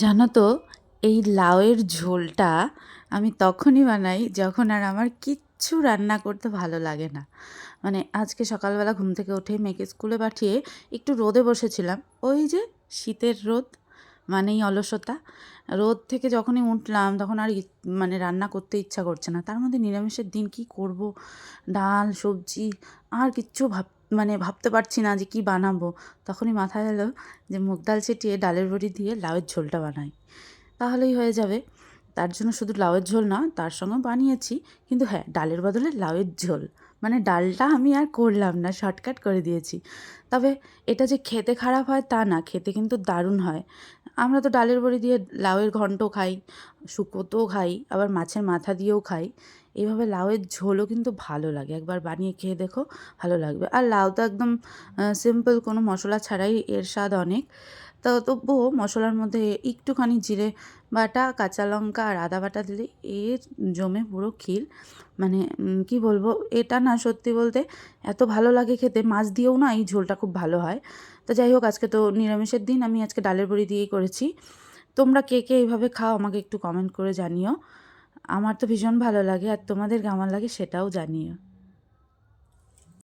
জানো তো, এই লাউয়ের ঝোলটা আমি তখনই বানাই যখন আর আমার কিচ্ছু রান্না করতে ভালো লাগে না। মানে আজকে সকালবেলা ঘুম থেকে উঠে মেয়েকে স্কুলে পাঠিয়ে একটু রোদে বসেছিলাম। ওই যে শীতের রোদ মানেই অলসতা। রোদ থেকে যখনই উঠলাম তখন আর মানে রান্না করতে ইচ্ছা করছে না। তার মধ্যে নিরামিষের দিন কি করব, ডাল সবজি আর কিচ্ছু মানে ভাবতে পারছি না যে কি বানাবো। তখনই মাথায় এলো যে মুগ ডাল ছিটিয়ে ডালের বড়ি দিয়ে লাউয়ের ঝোলটা বানাই, তাহলেই হয়ে যাবে। তার জন্য শুধু লাউয়ের ঝোল না, তার সঙ্গে বানিয়েছি কিন্তু হ্যাঁ, ডালের বদলে লাউয়ের ঝোল। মানে ডালটা আমি আর করলাম না, শর্টকাট করে দিয়েছি। তবে এটা যে খেতে খারাপ হয় তা না, খেতে কিন্তু দারুণ হয়। আমরা তো ডালের বড়ি দিয়ে লাউয়ের ঘন্ট খাই, শুক্তোও খাই, আবার মাছের মাথা দিয়েও খাই। এইভাবে লাউয়ের ঝোলও কিন্তু ভালো লাগে, একবার বানিয়ে খেয়ে দেখো, ভালো লাগবে। আর লাউ তো একদম সিম্পল, কোনো মশলা ছাড়াই এর স্বাদ অনেক। তো তবুও মশলার মধ্যে একটুখানি জিরে বাটা, কাঁচা লঙ্কা আর আদা বাটা দিলে এর জমে পুরো ক্ষীর। মানে কি বলবো, এটা না সত্যি বলতে এত ভালো লাগে খেতে। মাছ দিয়েও না এই ঝোলটা খুব ভালো হয়। তো যাই হোক, আজকে তো নিরামিষের দিন, আমি আজকে ডালের বড়ি দিয়েই করেছি। তোমরা কে কে এইভাবে খাও আমাকে একটু কমেন্ট করে জানিও। আমার তো ভীষণ ভালো লাগে, আর তোমাদের কেমন লাগে সেটাও জানিও।